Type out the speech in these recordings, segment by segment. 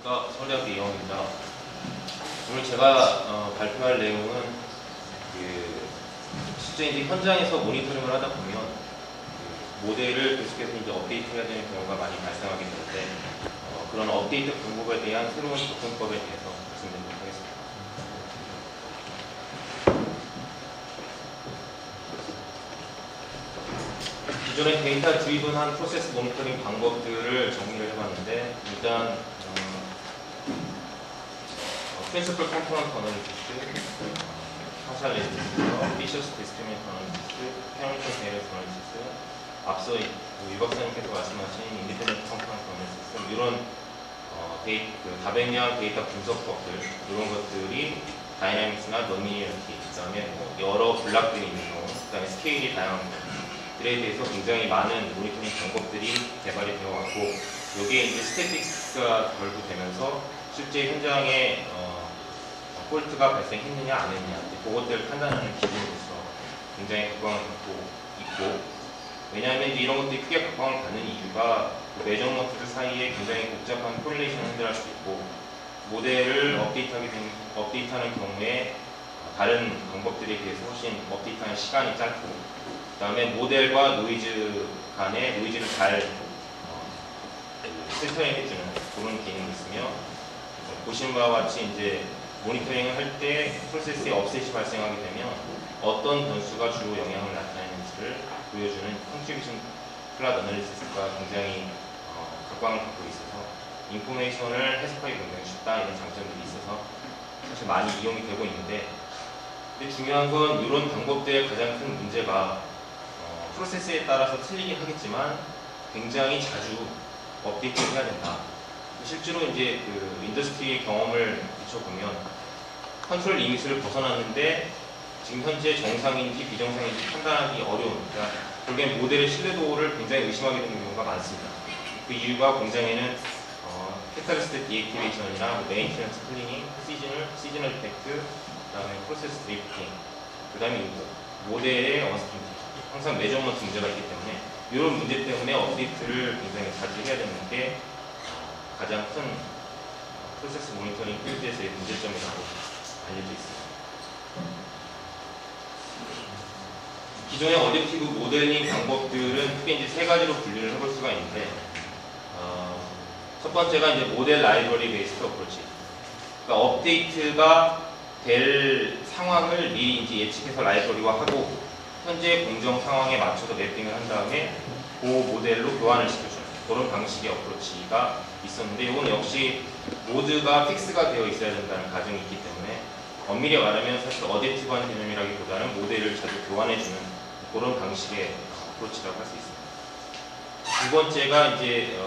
안녕하십니까. 서울대학교 이영호입니다. 오늘 제가 발표할 내용은 실제 이제 현장에서 모니터링을 하다 보면 모델을 계속해서 이제 업데이트해야 되는 경우가 많이 발생하게 되는데 그런 업데이트 방법에 대한 새로운 접근법에 대해서 말씀드리도록 하겠습니다. 기존의 데이터 드리븐한 프로세스 모니터링 방법들을 정리를 해봤는데 일단 프린시플 컴포넌트 어널리시스, 파셜 리스트, 피셔스 디스크리미네이트 어널리시스, 패러미터 베리어스 어널리시스, 앞서 유 박사님께서 말씀하신 인디펜던트 컴포넌트 어널리시스 이런 다변형 데이터 분석법들 이런 것들이 다이나믹스나 너미니얼티 그다음에 여러 블락들이 있는 경우 그다음에 스케일이 다양한 것들에 대해서 굉장히 많은 모니터링 방법들이 개발이 되어 왔고 여기에 이제 스태틱스가 결부되면서 실제 현장에 폴트가 발생했느냐 안 했느냐 그것들을 판단하는 기준으로서 굉장히 각광을 받고 있고 왜냐하면 이제 이런 것들이 크게 각광을 받는 이유가 매저먼트들 사이에 굉장히 복잡한 코릴레이션을 핸들할 수 있고 모델을 업데이트하는 경우에 다른 방법들에 비해서 훨씬 업데이트하는 시간이 짧고 그 다음에 모델과 노이즈 간의 노이즈를 잘 필터링 해주는 그런 기능이 있으며 보시는 바와 같이 이제 모니터링을 할 때 프로세스에 업셋이 발생하게 되면 어떤 변수가 주로 영향을 나타내는지를 보여주는 컨트리뷰션 클라우드 어널리시스가 굉장히 각광을 받고 있어서 인포메이션을 해석하기 굉장히 쉽다 이런 장점들이 있어서 사실 많이 이용이 되고 있는데 근데 중요한 건 이런 방법들의 가장 큰 문제가 프로세스에 따라서 틀리긴 하겠지만 굉장히 자주 업데이트를 해야 된다. 실제로 이제 인더스트리의 경험을 비춰보면 컨트롤 리미트를 벗어났는데 지금 현재 정상인지 비정상인지 판단하기 어려운 그러니까 결국엔 모델의 신뢰도를 굉장히 의심하게 되는 경우가 많습니다. 그 이유가 공장에는 캐탈리스트 디액티베이션이나 메인테넌스 클리닝, 시즈널 이펙트, 그 다음에 프로세스 드리프팅, 그 다음에 모델의 언스틴티 항상 매저먼트 문제가 있기 때문에 이런 문제 때문에 업데이트를 굉장히 자주 해야 되는 게 가장 큰 프로세스 모니터링 필드에서의 문제점이라고 알려져 있습니다. 기존의 어댑티브 모델링 방법들은 크게 이제 세 가지로 분류를 해볼 수가 있는데 첫 번째가 이제 모델 라이브러리 베이스드 어프로치. 그러니까 업데이트가 될 상황을 미리 이제 예측해서 라이브러리화하고 현재 공정 상황에 맞춰서 맵핑을 한 다음에 그 모델로 교환을 시켜주는 그런 방식의 어프로치가 있었는데 이건 역시 모드가 픽스가 되어 있어야 된다는 가정이 있기 때문에 엄밀히 말하면 사실 어댑티브한 개념이라기보다는 모델을 자주 교환해주는 그런 방식의 어프로치라고 할 수 있습니다. 두 번째가 이제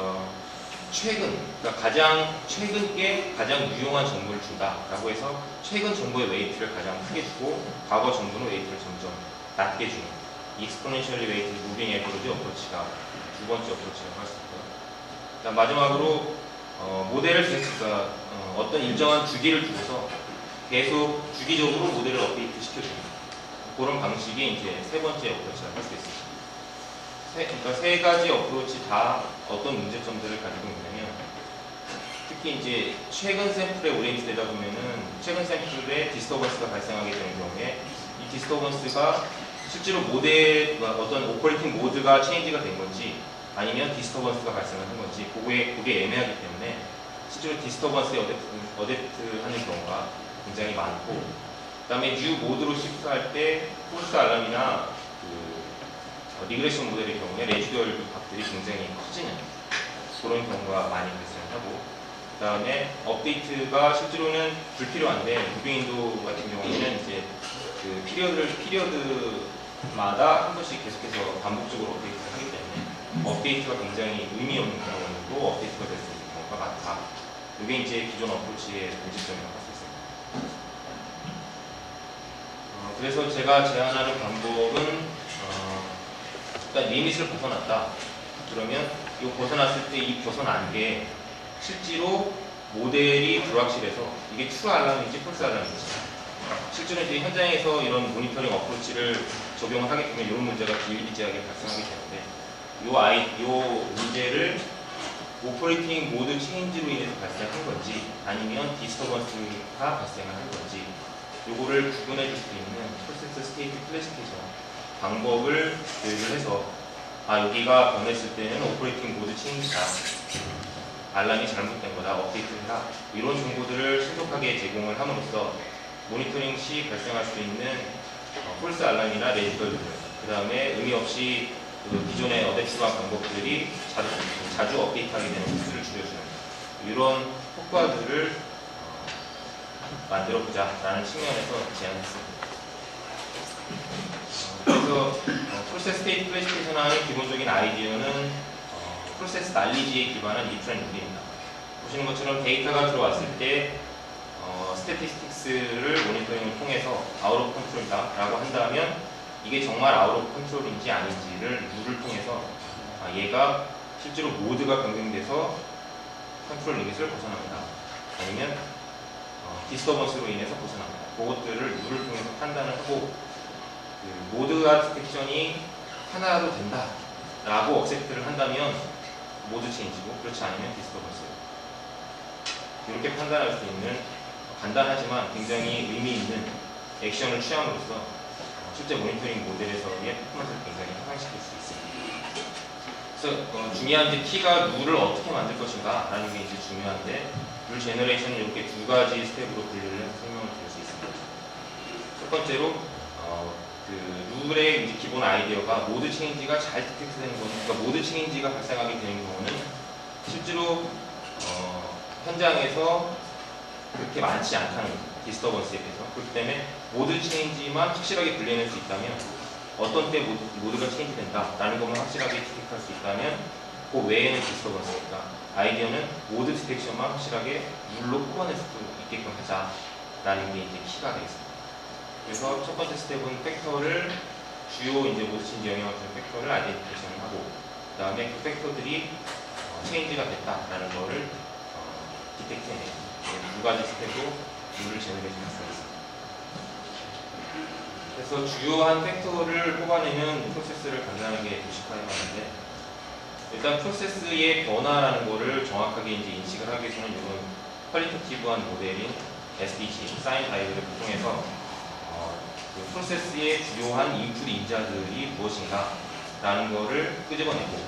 그러니까 가장 최근 게 가장 유용한 정보를 준다라고 해서 최근 정보의 웨이트를 가장 크게 주고 과거 정보는 웨이트를 점점 낮게 주는 익스포넨셜리 웨이트 무빙 에버리지 어프로치가 두 번째 어프로치라고 할 수 있고요. 그다음 마지막으로 모델을 그러니까 어떤 일정한 주기를 두고서 계속 주기적으로 모델을 업데이트 시켜주는 그런 방식이 이제 세 번째 어프로치라고 할 수 있습니다. 그러니까 세 가지 어프로치 다 어떤 문제점들을 가지고 있냐면 특히 이제 최근 샘플에 오리엔트되다 보면은 최근 샘플에 디스터번스가 발생하게 되는 경우에 이 디스터번스가 실제로 모델 어떤 오퍼레이팅 모드가 체인지가 된 건지 아니면 디스터번스가 발생을 한 건지 그게 애매하기 때문에 실제로 디스터번스에 어댑트하는 경우가 굉장히 많고 그 다음에 뉴 모드로 시프트할 때 폴스 알람이나 리그레션 모델의 경우에 레지듀얼 값들이 굉장히 커지는 그런 경우가 많이 발생하고 그 다음에 업데이트가 실제로는 불필요한데 무빙인도 같은 경우에는 이제 피리어드마다 한 번씩 계속해서 반복적으로 업데이트를 하기 때문에 업데이트가 굉장히 의미 없는 경우로 업데이트가 될 수 있는 경우가 많다. 이게 이제 기존 어프로치의 문제점이라고 할 수 있습니다. 그래서 제가 제안하는 방법은 일단 리밋을 벗어났다. 그러면 이 벗어났을 때 이 벗어난 게 실제로 모델이 불확실해서 이게 트루 알람인지 폴스 알람인지 실제로 이제 현장에서 이런 모니터링 어프로치를 적용을 하게 되면 이런 문제가 비일비재하게 발생하게 되는데 이 문제를 오퍼레이팅 모드 체인지로 인해서 발생한 건지 아니면 디스터번스가 발생을 한 건지 요거를 구분해 줄 수 있는 프로세스 스테이트 클래시피케이션 방법을 교육을 해서 여기가 변했을 때는 오퍼레이팅 모드 체인지다, 알람이 잘못된 거다, 업데이트를 해라, 이런 정보들을 신속하게 제공을 함으로써 모니터링 시 발생할 수 있는 폴스 알람이나 레지더들, 그 다음에 의미 없이 기존의 어댑티브한 방법들이 자주 업데이트하게 되는 횟수를 줄여주는 이런 효과들을 만들어보자 라는 측면에서 제안했습니다. 그래서 프로세스 스테이트 클래시피케이션의 기본적인 아이디어는 프로세스 날리지에 기반한 리프렌 룰입니다. 보시는 것처럼 데이터가 들어왔을 때 스태티스틱스를 모니터링을 통해서 아웃 오브 컨트롤이다 라고 한다면 이게 정말 아웃 오브 컨트롤인지 아닌지를 룰을 통해서 얘가 실제로 모드가 변경돼서 컨트롤 리밋을 벗어납니다, 아니면 디스터번스로 인해서 벗어납니다. 그것들을 룰을 통해서 판단을 하고 그 모드와 디텍션이 하나로 된다 라고 억셉트를 한다면 모드 체인지고, 그렇지 않으면 디스터번스, 이렇게 판단할 수 있는 간단하지만 굉장히 의미 있는 액션을 취함으로써 실제 모니터링 모델에서의 퍼포먼스를 굉장히 향상시킬 수 있습니다. 그래서 중요한 이제 키가 룰을 어떻게 만들 것인가 라는 게 이제 중요한데, 룰 제너레이션은 이렇게 두 가지 스텝으로 분류를 해서 설명을 드릴 수 있습니다. 첫 번째로 그 룰의 이제 기본 아이디어가 모드 체인지가 잘 디텍트되는 거는, 그러니까 모드 체인지가 발생하게 되는 경우는 실제로 현장에서 그렇게 많지 않다는 거죠, 디스터번스에 비해서. 그렇기 때문에 모드 체인지만 확실하게 분리해낼 수 있다면, 어떤 때 모드가 체인지된다 라는 것만 확실하게 디텍트할 수 있다면 그 외에는 디스터번스니까 아이디어는 모드 디텍션만 확실하게 룰로 뽑아낼 수 있게끔 하자라는 게 이제 키가 되겠습니다. 그래서 첫 번째 스텝은 팩터를, 주요 이제 모드 체인지 영향을 주는 팩터를 아이덴티피케이션을 하고, 그 다음에 그 팩터들이 체인지가 됐다라는 거를 디텍트해내고, 두 가지 스텝으로 룰을 제너레이션할 수가 있습니다. 그래서 주요한 팩터를 뽑아내면 프로세스를 간단하게 도식화해봤는데, 일단 프로세스의 변화라는 거를 정확하게 이제 인식을 하기 위해서는 이런 퀄리테티브한 모델인 SDG, 사인 다이어그램을 통해서 그 프로세스의 주요한 인풋 인자들이 무엇인가 라는 거를 끄집어내고,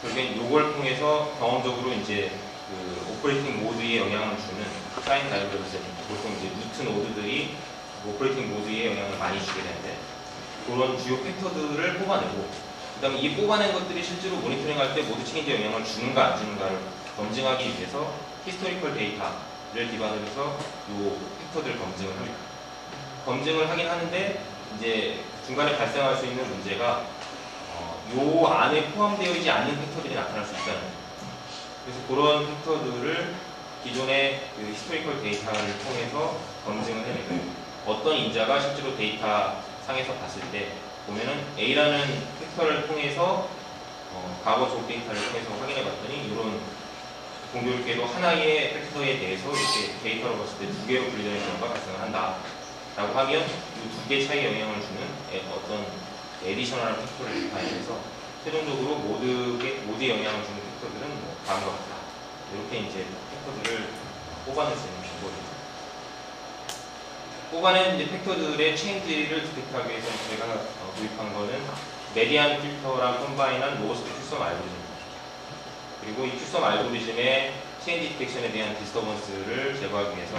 결국엔 이걸 통해서 경험적으로 이제 그 오퍼레이팅 모드에 영향을 주는 사인 다이어그램에서 보통 이제 루트 노드들이 오퍼레이팅 모드에 영향을 많이 주게 되는데, 그런 주요 팩터들을 뽑아내고, 그 다음에 이 뽑아낸 것들이 실제로 모니터링 할 때 모드 체인지에 영향을 주는가 안 주는가를 검증하기 위해서 히스토리컬 데이터를 기반으로 해서 이 팩터들을 검증을 합니다. 검증을 하긴 하는데 이제 중간에 발생할 수 있는 문제가 요 안에 포함되어 있지 않는 팩터들이 나타날 수 있다는 거예요. 그래서 그런 팩터들을 기존의 그 히스토리컬 데이터를 통해서 검증을 해내고, 어떤 인자가 실제로 데이터 상에서 봤을 때 보면은 A라는 팩터를 통해서 과거 조 데이터를 통해서 확인해 봤더니 이런 공교롭게도 하나의 팩터에 대해서 이렇게 데이터로 봤을 때 두 개로 분리되는 경우가 발생을 한다 라고 하면 이 두 개 차이에 영향을 주는 어떤 에디셔널한 팩터를 define 최종적으로 모드에 영향을 주는 팩터들은 다음과 같다, 이렇게 이제 팩터들을 뽑아낼 수 있는 방법입니다. 뽑아낸 이제 팩터들의 체인지를 디텍트하기 위해서 제가 도입한 거는 메디안 필터랑 컴바인한 로스트 큐썸 알고리즘입니다. 그리고 이 큐썸 알고리즘의 체인지 디텍션에 대한 디스터번스를 제거하기 위해서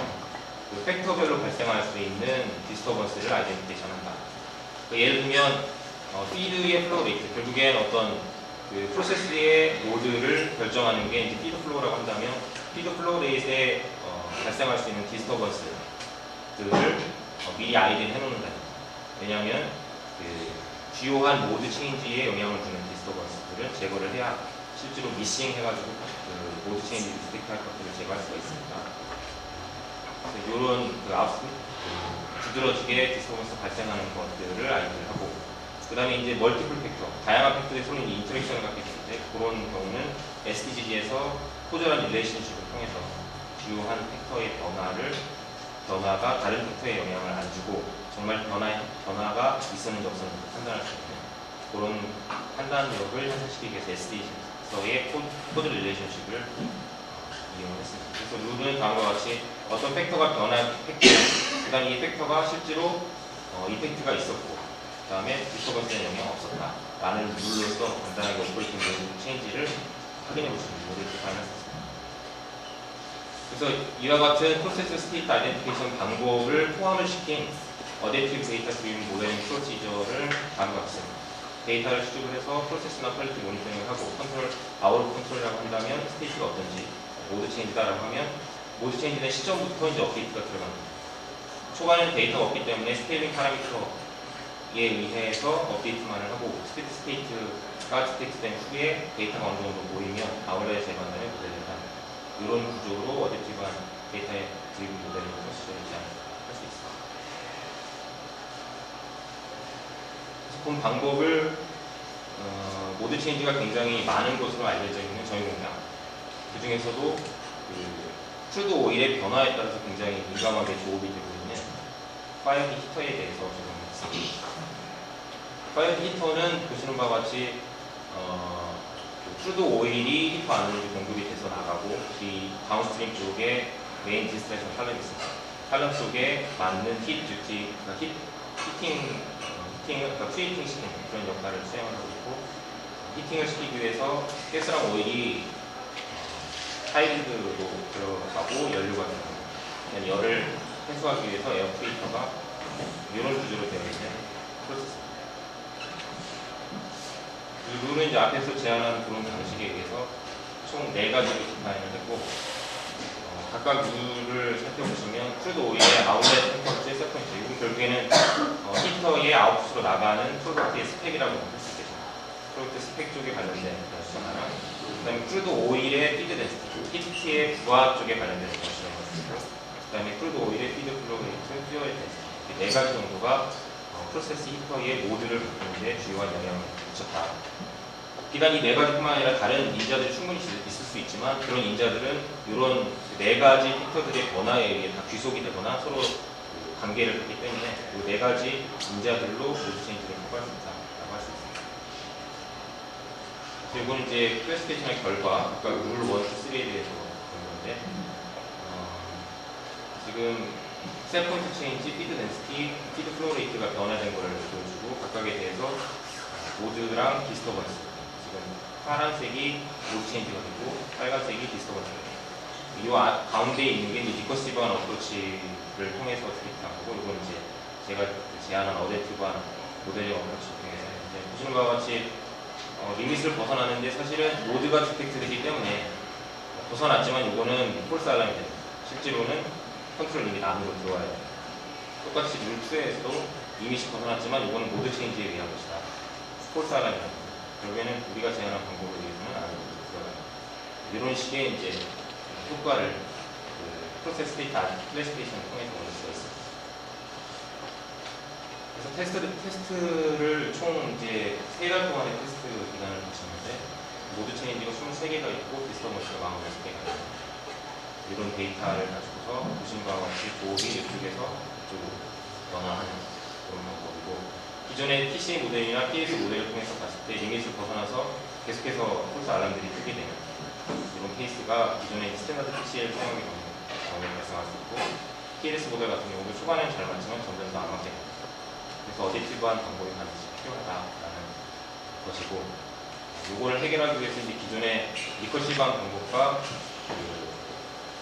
그 팩터별로 발생할 수 있는 디스터번스를 아이덴티케이션한다. 예를 들면 피드의 플로우 레이트, 결국엔 어떤 그 프로세스의 모드를 결정하는 게 이제 피드 플로우라고 한다면, 피드 플로우 레이트에 발생할 수 있는 디스터번스들을 미리 아이덴 해놓는다. 왜냐하면 그 주요한 모드 체인지에 영향을 주는 디스터번스들은 제거를 해야 실제로 미싱 해가지고 그 모드 체인지 디텍트할 것들을 제거할 수가 있습니다. 그래서 이런 두드러지게 디스터번스 발생하는 것들을 아이덴을 하고, 그 다음에 이제 멀티플 팩터, 다양한 팩터의 서로 인터랙션을 갖게 되는데, 그런 경우는 SDG에서 포절한 릴레이션십을 통해서 주요한 팩터의 변화가 다른 팩터에 영향을 안 주고 정말 변화가 있었는지 없었는지 판단할 수 있는 그런 판단력을 향상시키기 위해서 SDG에서의 포절 릴레이션십을 이용을 했습니다. 그래서 룰은 다음과 같이 어떤 팩터가 변한 팩터, 그 다음에 이 팩터가 실제로 이펙트가 있었고, 그 다음에 디스터번스에 영향 없었다 라는 룰로서 간단하게 오퍼레이팅 체인지를 확인해 볼 수 있는 모델 가능했습니다. 그래서 이와 같은 프로세스 스테이트 아이덴티피케이션 방법을 포함을 시킨 어댑티브 데이터 드리븐 모델링 프로시저를 다음과 같습니다. 데이터를 수집을 해서 프로세스나 퀄리티 모니터링을 하고 컨트롤, 아웃 컨트롤이라고 한다면 스테이트가 어떤지, 모드 체인지다라고 하면 모드 체인지는 시점부터 이제 업데이트가 들어갑니다. 초반에는 데이터가 없기 때문에 스케일링 파라미터에 의해서 업데이트만을 하고 스테이트가 디텍트된 후에 데이터가 어느 정도 모이면 아웃라이어 재반단을 모델링을 합니다. 이런 구조로 어댑티브한 데이터의 드리븐 모델링 프로시저를 할 수 있습니다. 본 방법을 모드 체인지가 굉장히 많은 것으로 알려져 있는 저희 공장, 그 중에서도 크루드 오일의 변화에 따라서 굉장히 민감하게 조업이 되고 있는 파이어드 히터에 대해서 적용했습니다. 파이어드 히터는 보시는 바와 같이 크루드 오일이 히터 안으로 공급이 돼서 나가고 이 다운스트림 쪽에 메인 디스트랙션 칼럼이 있습니다. 칼럼 속에 맞는 힛 듀티, 그러니까 트위팅 시키는 그런 역할을 수행하고 있고, 히팅을 시키기 위해서 가스랑 오일이 하이브리드로 들어가고 연료가 들어갑니다. 열을 해소하기 위해서 에어프리터가 이런 구조로 되어 있는 프로세스입니다. 그 룰은 이제 앞에서 제안한 그런 방식에 의해서 총 4가지로 디파인을 했고, 각각 룰을 살펴보시면 크루드 오일의 아웃렛 템퍼처의 세컨트, 이건 결국에는 히터의 아웃풋으로 나가는 프로덕트의 스펙이라고 할 수 있겠죠. 프로덕트 스펙 쪽에 관련된 것이 하나, 그 다음에 크루드 오일의 피드 덴시티, PT의 부하 쪽에 관련된 것이 있고, 그 다음에 크루드 오일의 피드 플로우 레이트, 퓨얼 덴시티, 4가지 정도가 프로세스 히터의 모드를 바꾸는 데 주요한 영향을 미쳤다. 비단 이 4가지뿐만 아니라 다른 인자들이 충분히 있을 수 있지만, 그런 인자들은 이런 4가지 팩터들의 변화에 의해 다 귀속이 되거나 서로 관계를 갖기 때문에 이 4가지 인자들로 모드 체인지를 커버할 수 있다라고 할 수 있습니다. 그래서 이건 이제 클래시피케이션의 결과, 아까 룰 1, 2, 3에 대해서 본 건데, 지금 셋 포인트 체인지, 피드 덴시티, 피드 플로우 레이트가 변화된 것을 보여주고, 각각에 대해서 모드랑 디스터번스, 파란색이 모드 체인지가 되고 빨간색이 디스터번스가 됩니다. 이 가운데에 있는 게 리커시브한 어프로치를 통해서 데이트한 거고, 이건 이제 제가 제안한 어댑티브한 모델링 어프로치 중에서 보시는 바와 같이 리밋을 벗어나는데 사실은 모드가 디텍트되기 때문에 벗어났지만 이거는 폴스 알람이 됩니다. 실제로는 컨트롤 리밋 안으로 들어와야 돼요. 똑같이 룰 2에서도 리밋이 벗어났지만 이거는 모드 체인지에 의한 것이다. 폴스 알람이 됩니다. 결국에는 우리가 제안한 방법에 의해서는 안으로 들어갑니다. 이런 식의 이제 효과를 프로세스 데이터 클래시피케이션을 통해서 얻을 수가 있습니다. 그래서 테스트를 총 이제 3달 동안의 테스트 기간을 거쳤는데, 모드 체인지가 23개가 있고 디스터번스가 43개가 있습니다. 이런 데이터를 가지고서 보시는 바와 같이 조업이 이쪽에서 이쪽으로 변화하는 그런 방법이고, 기존의 TCA 모델이나 PS 모델을 통해서 봤을 때 리밋을 벗어나서 계속해서 폴스 알람들이 뜨게 되는 이런 케이스가 기존의 스탠다드 TCA를 사용하기 경우에 발생할 수 있고, PLS 모델 같은 경우도 초반에는 잘 맞지만 점점 더 안 맞게 됩니다. 그래서 어댑티브한 방법이 반드시 필요하다라는 것이고, 이거를 해결하기 위해서 이제 기존의 리커시브한 방법과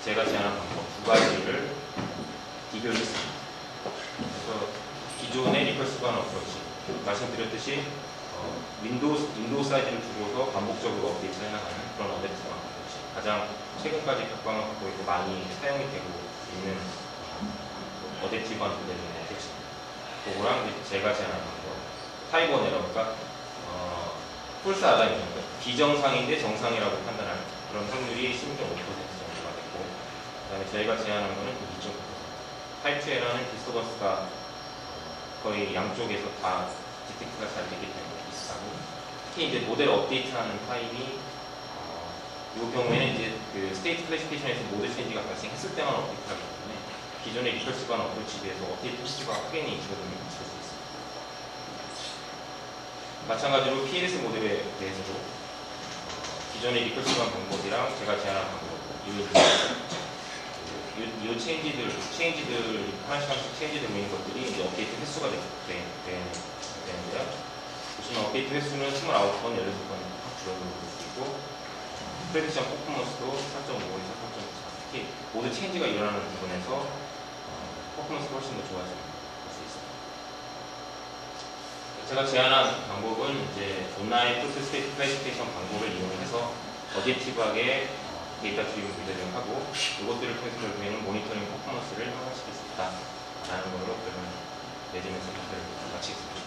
제가 제안한 방법 2가지를 비교했습니다. 그래서 기존의 리커시브한 어프로치, 말씀드렸듯이 윈도우 사이즈를 두고서 반복적으로 업데이트를 해나가는 그런 어댑티브한 어프로치, 가장 최근까지 각광을 받고 있고 많이 사용이 되고 있는 어댑티브한 모델링 어프로치입니다. 그거랑 제가 제안한 방법, 타입 1 에러, 그러니까 폴스 아다인 정도, 비정상인데 정상이라고 판단할 그런 확률이 16.5% 정도가 됐고, 그 다음에 저희가 제안한 거는 2.9%. 타입 2 에러는 디스터번스가 거의 양쪽에서 다 디텍트가 잘 되기 때문에 비슷하고, 특히 이제 모델 업데이트하는 타임이 이 경우에는 이제 그 스테이트 클래시피케이션에서 모델 체인지가 발생했을 때만 업데이트하기 때문에 기존의 리커시브한 어프로치에 비해서 업데이트 횟수가 확연히 줄어드는 것을 볼 수 있습니다. 마찬가지로 PLS 모델에 대해서도 기존의 리커시브한 방법이랑 제가 제안한 방법 이 체인지들 하나씩 체인지되고 있는 것들이 이제 업데이트 횟수가 되는데요. 보시면 업데이트 횟수는 29건, 16건 확 줄어들고 있고 프레디션 퍼포먼스도 4.5에서 4.94. 특히 모두 체인지가 일어나는 부분에서 퍼포먼스가 훨씬 더 좋아질 수 있습니다. 제가 제안한 방법은 이제 온라인 프로세스 클래시피케이션 방법을 이용해서 어젝티브하게 데이터 드리븐 모델링을 하고 이것들을 통해서 결국에는 모니터링 퍼포먼스를 향상시킬 수 있다라는 걸로 그러면 매듭에서 마치겠습니다.